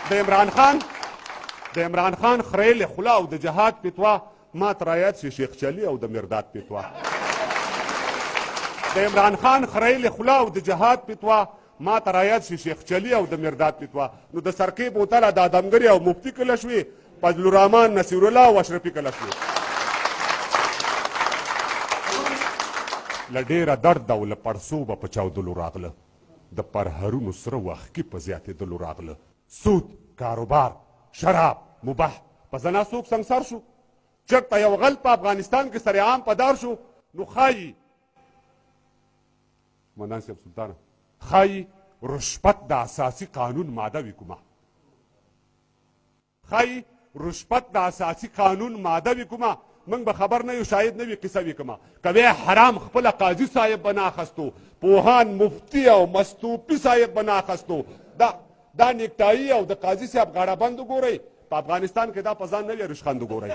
د عمران خان خریل خوله او د جهاد فتوا ما ته رایاد شي شیخ چلي او د مرداد فتوا. د عمران خان خریل خوله او د جهاد فتوا ما ته رایاد شي شیخ چلي او د مرداد فتوا. نو د سرکې بوتله د ادمګري او مفتي کله شوې، فضل الرحمن، نصیر الله او اشرفي کله شوې. له ډېره درد او له پړسوبه په چاودلو راغله، د پرهرونو سره وښکي په زیاتېدلو راغله. سود، کاروبار، شراب، مباح په زنا څوک سنګسار شو. چېرته یو غل په افغانستان کې سرعام په دار شو نو ښایي قمندان صاحب سلطانه ښایي رشوت د اساسي قانون ماده وي کومه، ښایي رشوت د اساسي قانون ماده وي کومه. موږ به خبر نه یو، شاید نه وي قصه وي کومه. که حرام خپله قاضي صاحب به نه اخستو، پوهان مفتي او مستوفي صاحب به نه اخستو. دا نیکټایي او د قاضي صاحب غاړه بند وګورئ، په افغانستان کې دا په ځان نه وي رشخند وګورئ.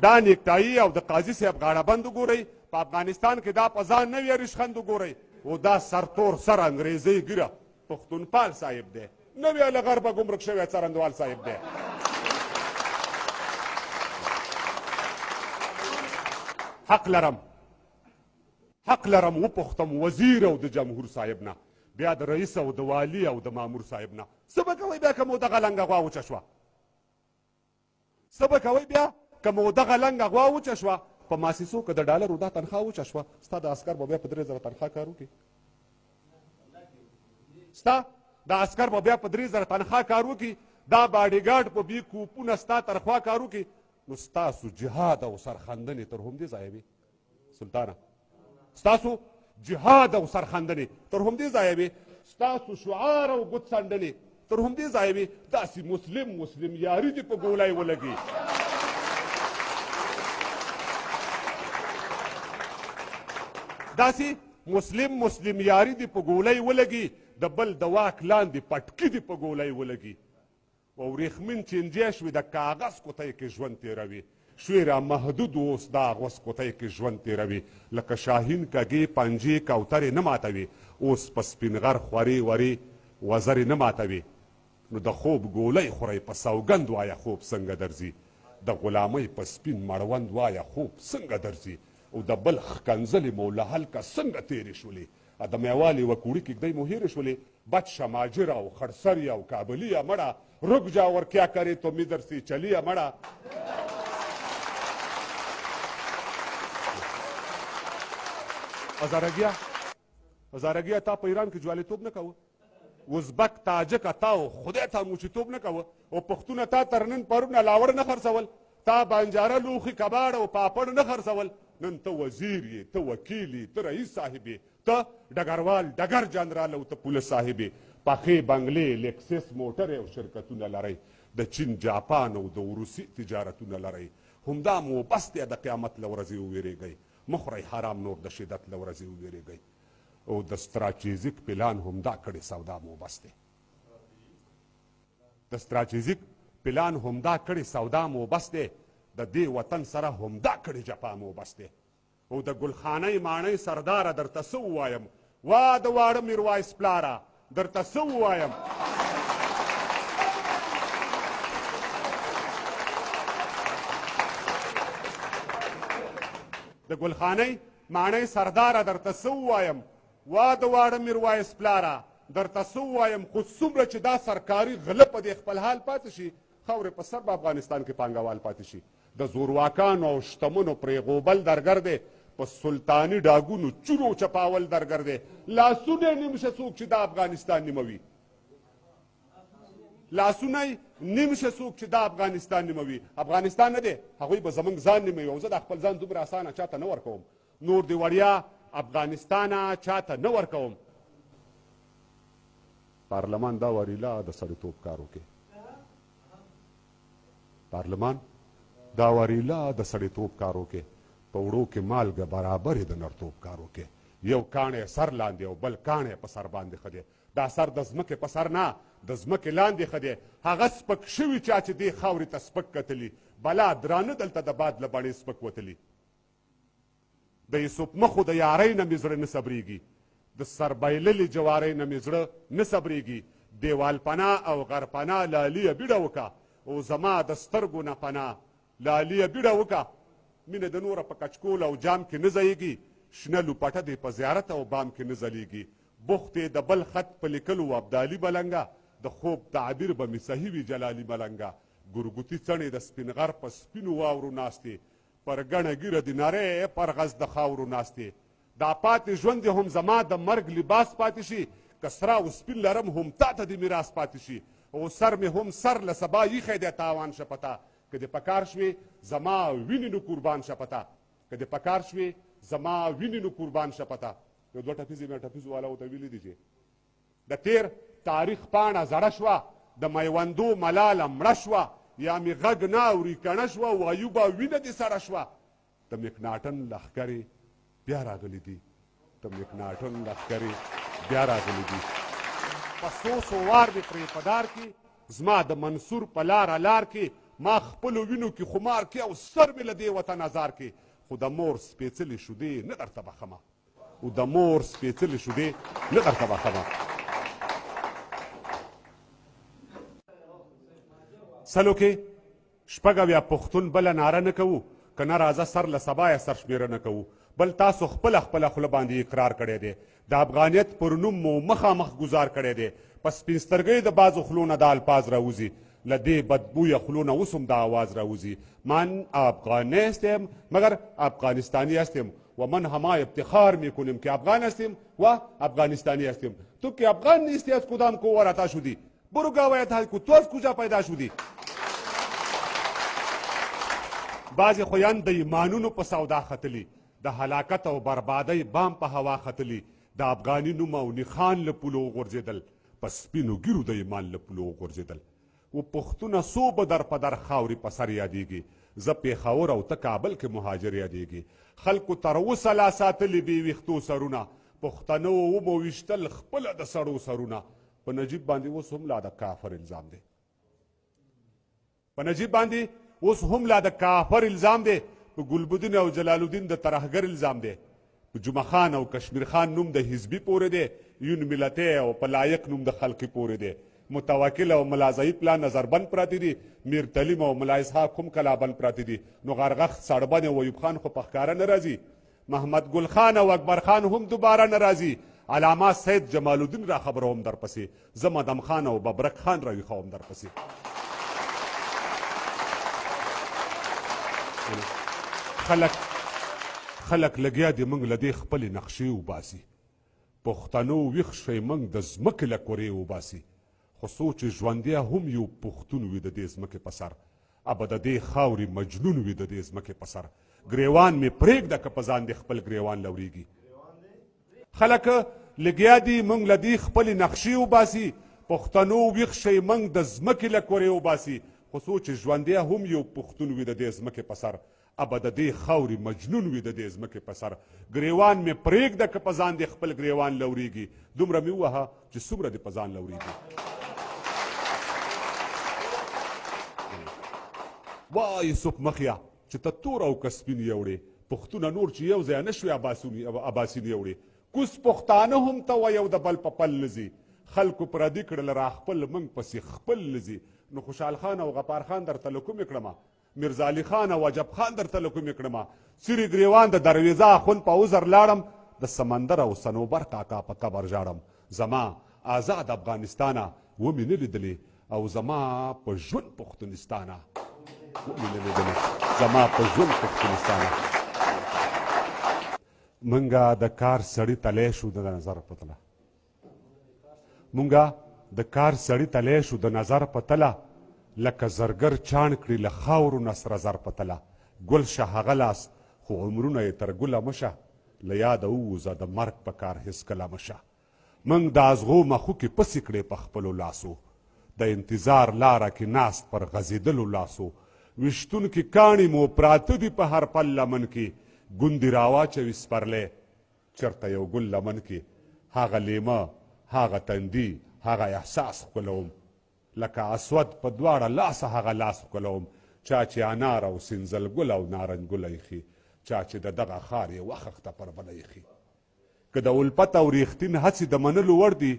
دا نیکټایي او د قاضي صاحب غاړه بند وګورئ، په افغانستان کې دا په ځان نه وي رشخند وګورئ. او دا سرتور سر انګریزۍ ګیره پښتونپال صاحب دی، نه وي له غربه ګمرک شوی څرندوال صاحب دی. حق لرم وپوښتم وزیر او د جمهور صاحب نه، بیا د رئیس او د والي او د مامور صاحب نه. څه به کوئ بیا که مو دغه لنګه غوا وچه شوه؟ څه به کوئ بیا که مو دغه لنګه غوا وچه شوه؟ په ماسیسو که د ډالرو دا تنخوا وچه شوه، ستا د عسکر به بیا په 3000 تنخوا کار وکړي. ستا د عسکر به بیا په 3000 تنخوا کار وکړي، دا باډیګارډ په بي کوپونه ستا ترخوا کار وکړي. نو ستاسو جهاد او سرخندنې تر همدې ځایه وي سلطانه، ستاسو جهاد او سرخندنې تر همدې ځایه وي، ستاسو شعار او ګوت څنډنې تر همدې ځایه وي. داسې مسلم یاري دې په ګولۍ ولګي. داسې مسلم یاري دې په ګولۍ ولګي، د بل د واک لاندې پټکي دې په ګولۍ ولګي. او ورېښمین چینجی شوي د کاغذ کوتۍ کې ژوند تېروي، شوی را محدود اوس دا غوس کوتۍ کې ژوند تېروي. لکه شاهین کږې پنجې کوترې نه ماتوي، اوس په سپین غر خورې ورې وزرې نه ماتوي. نو د خوب ګولۍ خورئ په سوګند وایه خوب څنګه درځي، د غلامۍ په سپین مړوند وایه خوب څنګه درځي. او د بل ښکنځلې مو له هلکه څنګه تېرې شولې، د میوالې وکوړي کېږدۍ مو هېرې شولې. بد شماجره او خړسري او کابلي مړه، رک جا اور کیا کرے تو مدر سے چلی مړه. هزارګیا تا په ایران کې جوالیتوب نه کوه، ازبک تاجک تا خدای ته موچیتوب نه کوه، او پښتونه تا تر نن پرون لاوړ نه خرڅول، تا بانجاره لوښي کباړ او پاپړ نه خرڅول. نن ته وزیر یې، ته وکیل یې، ته رئیس صاحب یې، ته ډګروال ډګر جنرال او ته پولیس صاحب یې. پخې بنګلې، لیکسس موټرې او شرکتونه لرئ، د چین، جاپان او د روسي تجارتونه لرئ. همدا مو بس دی د قیامت له ورځې وویرېږئ. مه خورئ حرام نور د شدت له ورځې وویرېږئ. او د ستراتیژیک پلان همدا کړې سودا مو بس دی. د ستراتیژیک پلان همدا کړې سودا مو بس دی. د دې وطن سره همدا کړې جفا مو بس دی. او د ګلخانۍ ماڼۍ سرداره درته څه ووایم، وا د واړه میروایس پلاره درته څه ووایم. د ګلخانۍ ماڼۍ سرداره درته څه ووایم، وا د واړه میروایس پلاره درته څه ووایم. خو څومره چې دا سرکاري غله په دې خپل حال پاتې شي، خاورې په سر به افغانستان کې پانګوال پاتې شي. د زورواکانو او شتمنو پرېغوبل درګر دی، په سلطاني ډاګونو چورو چپاول درګر دی. لاسونه یې نیم شه څوک چې دا افغانستان نیموي، لاسونه یې نیم شه څوک چې دا افغانستان نیموي. افغانستان نه دی، هغوی به زموږ ځان نیموي. او زه د خپل ځان دومره اسانه چاته نه ورکوم، نور دې وړیا افغانستانه چاته نه ورکوم. پارلمان دا وریلا د سړیتوب کار وکړي، پارلمان دا وریلا د سړیتوب کار وکړي. په وړو کې مالګه برابرې د نرتوب کار وکړي. یو کاڼی سر لاندې او بل کاڼی په سر باندې ښه دی. دا سر د ځمکې په سر نه، د ځمکې لاندې ښه دی. هغه سپک شوي چا چې دې خاورې ته سپک کتلي، بلا درانه دلته د باد له بڼې سپک وتلي. د یوسف مخو د یارۍ نه مې زړه نه صبرېږي، د سربایللې جوارۍ نه مې زړه نه صبرېږي. دیوال پناه او غر پناه لالیه بیډه وکړه، او زما د سترګو نه پناه لالیه بیډه وکړه. مینه د نوره په کچکول او جام کې نه ځایږي، شنه لوپټه دې په زیارت او بام کې نه ځلیږي. بخت د بل خط په لیکلو ابدالي ملنګه، د خوب تعبیر به مې صحیح وي جلالي ملنګه. ګرګوتي څڼې د سپین غر په سپینو واورو ناستې، پر ګڼه ګیره د نری پرغز د خاورو ناستې. دا پاتې ژوند هم زما د مرګ لباس پاتې شي، که سره او سپین لرم هم تا ته د میراث پاتې شي. او سر مې هم سر له سبا ایښی دی تاوان شه پته، که دې پکار شوې زما وینې نو قربان شه پته، که دې پکار شوې زما وینې نو قربان شه پته. یو دوه ټپیزې مې ټپیز والا ورته ویلي دي چې د تیر تاریخ پاڼه زړه شوه، د میوندو ملاله مړه شوه، یا مې غږ نه اوري کڼه شوه، وایوبه وینه دې سړه شوه. د مکناټن لښکرې بیا راغلي دي، د مکناټن لښکرې بیا راغلي دي. په څو څو وار مې پرې په دار کې، زما د منصور په لاره لار کې، ما خپلو وینو کې خمار کې، او سر مې له دې وطن ازار کې. خو د مور سپېڅلې شودې نه درته بخمه، او د مور سپېڅلې شودې نه درته بخمه. سلو کې شپږ اویا پښتون بله ناره نه کوو، که نه راځه سر له سبا یې سرشمېره نه کوو. بل تاسو خپله خوله باندې اقرار کړی دی، د افغانیت پر نوم مو مخامخ ګزار کړی دی. په سپین سترګۍ د بعضو خولو نه دا الفاظ راوځي، له دې بدبویه خولو نه اوس هم دا آواز راوځي. من افغانی هستم مگر افغانستانی هستم و من همه افتخار میکنیم که افغان هستیم و افغانستانی هستیم. تو که افغان نیستی از کدام کوور عطا شدی؟ برو گاوایت حل کو، تو از کجا پیدا شدی؟ بعضې خویان د ایمانونو په سودا ختلي، د هلاکت او بربادۍ بام په هوا ختلي. د افغاني نوم او نښان له پولو وغورځېدل، په سپینو ګیرو د ایمان له پولو وغورځېدل. و پښتونه څو به در په در خاورې په سر یادېږي، زه پېښور او ته کابل کې مهاجر یادېږي. خلکو تر اوسه لا ساتلي بې ویښتو سرونه، پښتنو ومو ویشتل خپله د سړو سرونه. په نجیب باندې اوس هم لا د کافر الزام دی، په نجیب باندې اوس هم لا د کافر الزام دی. په ګلبدین او جلال الدین د ترهګر الزام دی. په جمعه خان او کشمیر خان نوم د حزبي پورې دی، یون ملتي او په لایق نوم د خلقي پورې دی. متوکل او ملا ضعیف لا نظربند پراته دي، میر تلیم او ملا اسحاق هم کلابند پراته دي. نو غرغخ سړبن او ایوب خان خو په ښکاره نه راځي، محمد ګل خان او اکبر خان هم دوباره نه راځي. علامه سید جمال الدین را خبروم درپسې، زه مدم خان او ببرک خان را ویښوم درپسې. خلک لګیا دي موږ له دې خپلې نقشې وباسي، پښتنو ویښ شئ موږ د ځمکې له کورې وباسي. خو څو چې ژوندیا هم یو پښتون وي د دې ځمکې په سر، ابه د دې خاورې مجنون وي د دې ځمکې په سر. ګریوان مې پرېږده که په ځان دې خپل ګریوان لورېږي. خلک لګیا دي موږ له دې خپلې نقشې وباسي، پښتنو ویښ شئ موږ د ځمکې له کورې وباسي. خو څو چې ژوندیا هم یو پښتون وي د دې ځمکې په سر، ابه د دې خاورې مجنون وي د دې ځمکې په سر. ګریوان مې پرېږده که په ځان دې خپل ګریوان لورېږي. دومره مې ووهه چې څومره دې په ځان لورېږي. وای یوسف مخیا چې ته تور او که سپین یوړې، پښتونه نور چې یو ځای نه شوې اباسین یوړې. کوس پښتانه هم ته وایو د بل په پل لځي، خلکو پردي کړل را خپل موږ پسې خپل لځي. نو خوشحال خان او غفار خان درته له کومې کړمه، میرزا علي خان او عجب خان درته له کومې کړمه. سیري ګریوان د درویزه اخوند په عذر لاړم، د سمندر او صنوبر کاکا په قبر ژاړم. زما آزاد افغانستانه ومې نه لیدلې، او زما په ژوند پښتونستانه ومې نه لیدلې، زما په ژوند پښتونستانه. منګه د کار سړي تلی شو د نظر په تله، مونږه د کار سړي تلی شو د نظر په تله. لکه زرګر چاڼ کړي له خاورو نه سره زر په تله. ګل شه هغه لاس خو عمرونه یې تر ګله مشه، له یاده ووځه د مرګ په کار هېڅکله مشه. موږ د ازغو مخوکې پسې کړې په خپلو لاسو، د انتظار لاره کې ناست پر غځېدلو لاسو. ویشتونکي کاڼي مو پراته دي په هر پل لمن کې، ګوندې راواچوي سپرلی چېرته یو ګل لمن کې. هغه لیمه هغه تندي هغه احساس ښکلوم، لکه اسود په دواړه لاسه هغه لاس ښکلوم. چا چې انار او سنځل ګل او نارنج ګل ایښي، چا چې د دغه ښار یې وخښته پر بله ایښي. که د الفت او ریښتین هڅې د منلو وړ دي،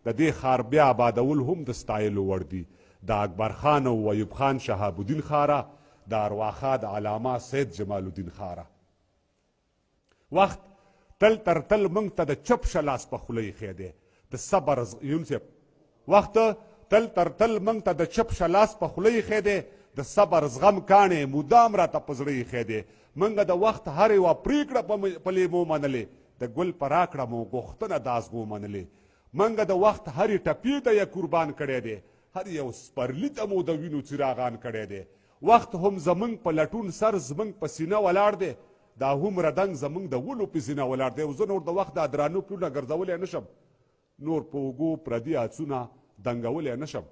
د دې ښار بیا آبادول هم د ستایلو وړ دي. د اکبر خان او ایوب خان شهاب الدین ښاره، د ارواښاد علامه سید جمال الدین ښاره. وخت تل تر تل موږ ته د چپ شلاس په خوله ایښی دی. د صبر یونسف وخت تل تر تل موږ ته د چپ شلاس په خوله ایښی دی. د صبر زغم کاڼې مدام راته په زړه ایښی دی. موږ د وخت هر یوه پرېکړه په لیمو منلې، د ګل په راکړه مو غوښتنه د ازغو منلې. موږ د وخت هرې ټپې ته یې قربان کړی دی، هر یو سپرلي ته مو د وینو څراغان کړی دی. وخت هم زموږ په لټون سر زموږ په سینه ولاړ دی، دا هومره دنګ زموږ د ولو په زینه ولاړ دی. او زه نور د وخت دا درانو پلونه ګرځولی نه شم، نور په اوږو پردي هڅونه دنګولی نه شم.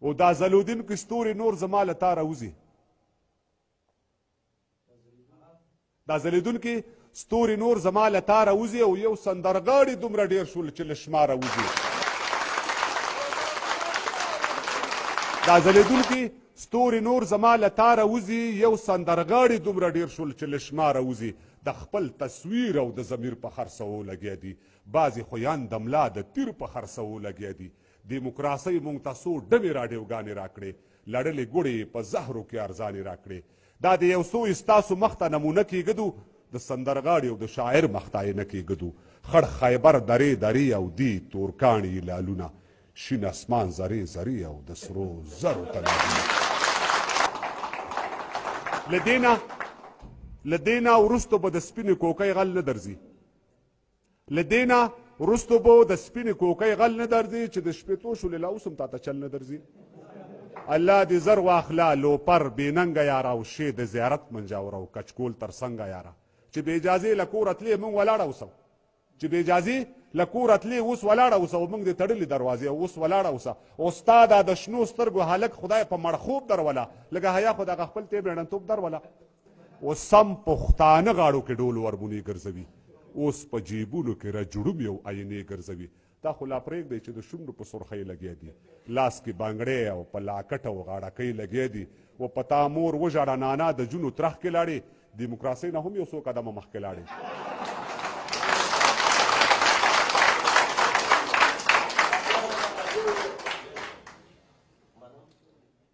او دا ځلودونکي ستوري نور زما له تاره وځي، دا ځلېدونکي ستوري نور زما له تاره وځي. او یو سندرغاړي دومره ډېر شول چې له شماره وځي. دا ځلېدونکي ستوري نور زما له تاره وځي، یو سندرغاړي دومره ډېر شول چې له شماره وځي. د خپل تصویر او د ضمیر په خرڅوو لګیا دي، بعضې خویان د ملا د تیر په خرڅوو لګیا دي. دیموکراسۍ موږ ته څو ډمې راډیوګانې راکړې، لړلې ګوړې په زهرو کې ارزانې راکړې. دا د یو څو ستاسو مخ ته نمونه کېږدو، د سندرغاړي او د شاعر مخ ته یې نه کېږدو. خړ خیبر درې درې او دی تورکاڼي لالونه، شین اسمان زرې زرې او د سرو زرو تلابونه. له دې نه وروستو به د سپینې کوکۍ غل نه درځي، له دې نه وروستو به د سپینې کوکۍ غل نه درځي چې د شپېتو شولې لا اوس هم تا ته چل نه درځي. الله دې زر واخله لوپر بېننګه یاره او شی د زیارت منجاوره او کچکول تر څنګه یاره. چې بې اجازې له کوره تلې موږ ولاړه اوسو، چې بې اجازې له کوره تلې اوس ولاړه اوسه. موږ دې تړلې دروازې اوس ولاړه اوسه. او ستا دا د شنو سترګو هلک خدای په مړخوب دروله، لږه حیا خو دغه خپل تی بېړنتوب دروله. او سم پښتانه غاړو کې ډول ورمونې ګرځوي، اوس په جیبونو کې رجړوم یو آینې ګرځوي. دا خو لا پرېږدی چې د شونډو په سرخۍ لګیا دي، لاس کې بنګړې او په لاکټ او غاړکۍ لګیا دي. و په تا مور وژاړه نانا د جونو ترخ کې لاړې، دیموکراسۍ نه هم یو څو قدمه مخکې لاړې.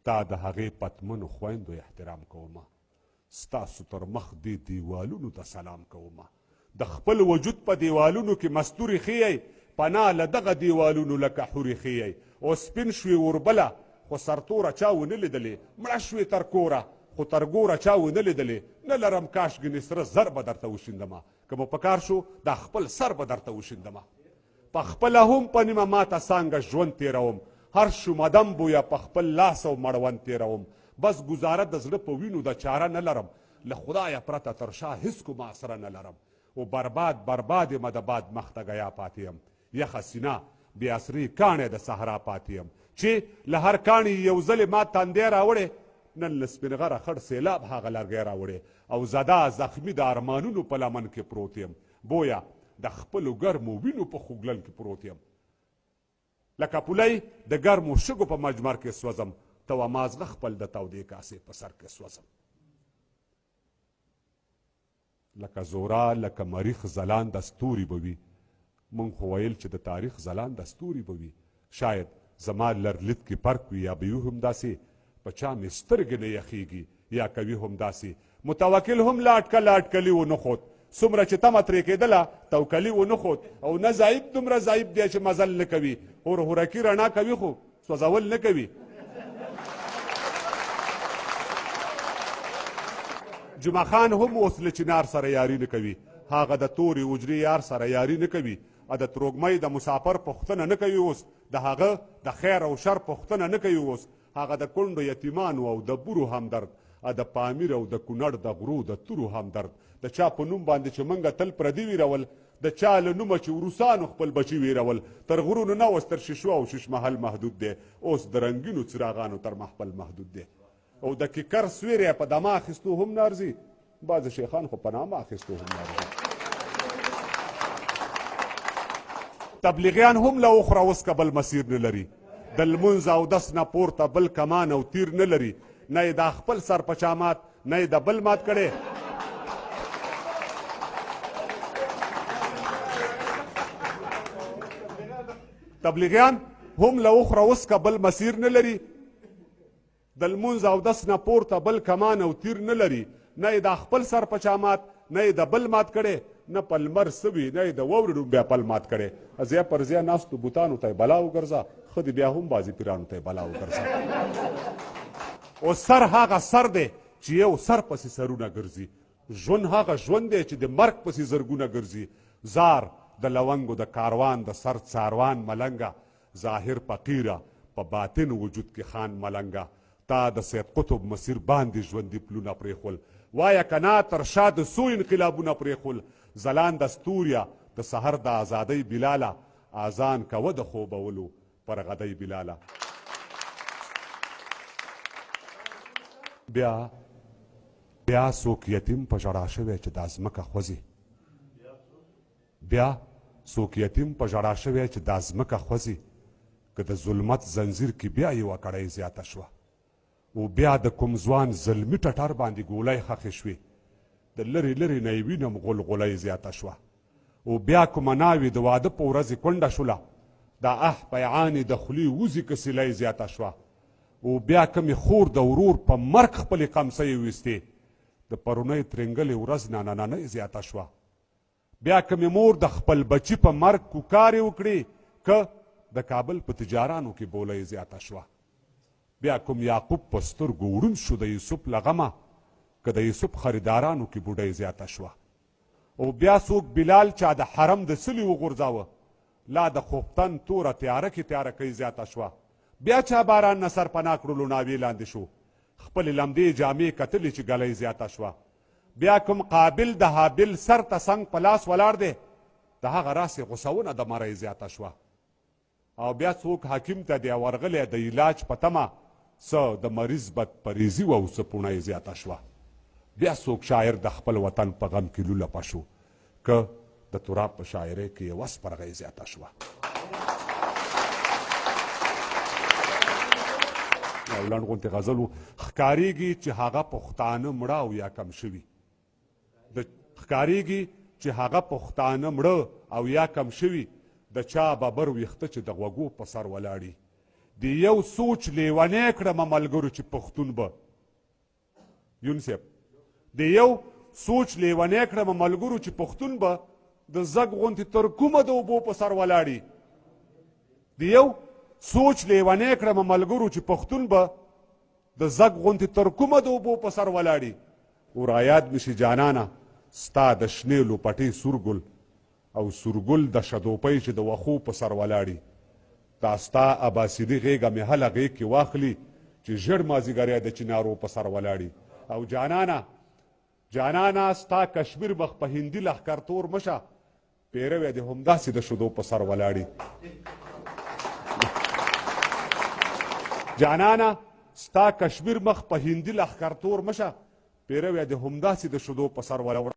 تا د هغې پتمنو خویندو احترام کومه، ستاسو تر مخ دې دیوالونو ته سلام کومه. د خپل وجود په دیوالونو کې مستوري ښیئ، پناه له دغه دیوالونو لکه حورې ښیئ. او سپین شوې وربله خو سرتوره چا ونه لیدلې، مړه شوې تر کوره خو تر ګوره چا ونه لیدلې. نه لرم کاشګنې سره زر به درته وشیندمه، که به په کار شو دا خپل سر به درته وشیندمه. په خپله هم په نیمه ماته څانګه ژوند تېروم، هر شومدم بویه په خپل لاس او مړوند تېروم. بس ګزاره د زړه په وینو د چاره نه لرم، له خدایه پرته تر شا هېڅ کومه اسره نه لرم. او برباد یمه د باد مخ ته ګیا پاتې یم، یخه سینه بې اصري کاڼی د صحرا پاتې یم. چې له هر کاڼي یو ځلې ما تندی راوړې، نن له سپین غره خړ سیلاب هغه لرګی راوړې. او زده زخمي د ارمانونو په لمن کې پروت یم، بویه د خپلو ګرمو وینو په خوږلن کې پروت یم. لکه پولی د ګرمو شګو په مجمر کې سوځم، ته و مازغه خپل د تودې کاسې په سر کې سوځم. لکه زورا لکه مریخ ځلانده ستوري به وي، مونږ خو ویل چې د تاریخ ځلانده ستوري به وي. شاید زما لرلید کې فرق وي، یا به وي هم داسې په چا مې سترګې نه یخیږي، یا کوي هم داسې. متوکل هم لا اټکلي ونه خود، څومره چې تمه ترې کېدله توکلي ونه خود. او نه ضعیب دومره ضعیب دی چې مزل نه کوي، هورکي رڼا کوي خو سوځول نه کوي. جمعه خان هم اوس له چنار سره یاري نه کوي، هغه د تورې اجرې یار سره یاري نه کوي. د تروږمۍ د مسافر پوښتنه نه کوي اوس، د هغه د خیر او شر پوښتنه نه کوي اوس. هغه د کونډو یتیمانو او د بورو همدرد، د پامیر او د کونړ د غرو د تورو همدرد. د چا په نوم باندې چې موږ تل پردي ویرول، د چا له نومه چې روسانو خپل بچي ویرول. تر غرونو نه اوس تر شیشو او شیش محل محدود دی، اوس د رنګینو څراغانو تر محفل محدود دی. او د کیکر سویری په دمه اخیستو هم نه ارزي، بعضې شیخان خو په نامه اخیستو هم نه ارزي. تبلیغیان هم له اخره اوس که بل مسیر نه لري، د لمونځ او دس نه پورته بل کمان او تیر نه لري. نه یې دا خپل سر په چا مات، نه یې د بل مات کړی. تبلیغیان هم له اخره اوس که بل مسیر نه لري، د لمونځ او دس نه پورته بل کمان او تیر نه لري، نه یې دا خپل سر په چا مات، نه یې د بل مات کړی، نه په لمر سوي، نه یې د واورې ډوم بیا پل مات کړی. ځای پر ځای ناستو بوتانو ته یې بلا وګرځه، ښه دې بیا هم بازي پیرانو ته یې بلا وګرځه. او سر هغه سر دی چې یو سر پسې سرونه ګرځي، ژوند هغه ژوند دی چې د مرګ پسې زرګونه ګرځي. زار د لونګو د کاروان د سر څاروان ملنګه، ظاهر فقیره په باطن وجود کې خان ملنګه. تا د سید قطب مسیر باندې ژوندي پلونه پرېښول، وایه کنا تر شا د څو انقلابونه پرېښول. ځلانده ستوریا د سحر د ازادۍ بلاله، اذان کوه د خوبولو پر غدۍ بلاله. بیا څوک یتیم په ژړا شوی چې دا ځمکه خوځي، بیا څوک یتیم په ژړا شوی چې دا ځمکه خوځي. که د ظلمت زنځیر کې بیا یوه کړۍ زیاته شوه، او بیا د کوم ځوان زلمي ټټر باندې ګولۍ خښې شوې، د لرې لرې نه یې وینم غلغلۍ زیاته شوه. او بیا کومه ناوې د واده په ورځې کونډه شوله، دا پیعانې د خولې وزې کسیلۍ زیاته شوه. او بیا کمې خور د ورور په مرګ خپلې قمصۍ ویستې، د پرونۍ ترنګلې ورځ ناننۍ زیاته شوه. بیا کمې مور د خپل بچي په مرګ کوکارې وکړې، که د کابل په تجارانو کې بولۍ زیاته شوه. بیا کوم یعقوب په سترګو وړوند شو د یوسف له غمه، که د یوسف خریدارانو کې بوډۍ زیاته شوه. او بیا څوک بلال چا د حرم د څلي وغورځاوه، لا د خوفتن توره تیاره کې تیاره کوي زیاته شوه. بیا چا باران نه سرپناه کړلو ناوې لاندې شو، خپلې لمدې جامې کتلې چې ګلۍ زیاته شوه. بیا کوم قابل د حابل سر ته څنګ په لاس ولاړ دی، د هغه راسې غوسونه د مرۍ زیاته شوه. او بیا څوک حکیم ته دی ورغلی د علاج په تمه، څه د مریض بد پریزي و او څه پوڼۍ زیاته شوه. بیا څوک شاعر د خپل وطن په غم کې لولپه شو، که د تراب په شاعرۍ کې یوه سپرغۍ زیاته شوه. یو لنډ غوندې غزل و، ښکارېږي چې هغه پښتانه مړه او یا کم شوي، ښکارېږي چې هغه پښتانه مړه او یا کم شوي، د چا ببر ویښته چې د غوږو په سر ولاړي. د یو سوچ لیونی کړمه ملګرو چې پښتون به، یون صاحب، د یو سوچ لیونی کړمه ملګرو چې پښتون به د زګ غوندې تر کومه د اوبو په سر ولاړي. د یو سوچ لیونی کړمه ملګرو چې پښتون به د زګ غوندې تر کومه د اوبو په سر ولاړي. او رایاد مې شي جانانه ستا د شنې لوپټې سورګل، او سورګل د شدوپۍ چې د وښو په سر ولاړي. دا ستا اباسیدي غېږه مې هله غېږ کې واخلي چې ژړ مازدیګری د چنارو په سر ولاړي. او جانانه ستا کشمیر مخ په هندي لښکرتور مشه، پیروی دې همداسې د شدو په سر ولاړي. جانانه ستا کشمیر مخ په هندي لښکرتور مشه، پیروی دې همداسې د شدو په سر ولاړي.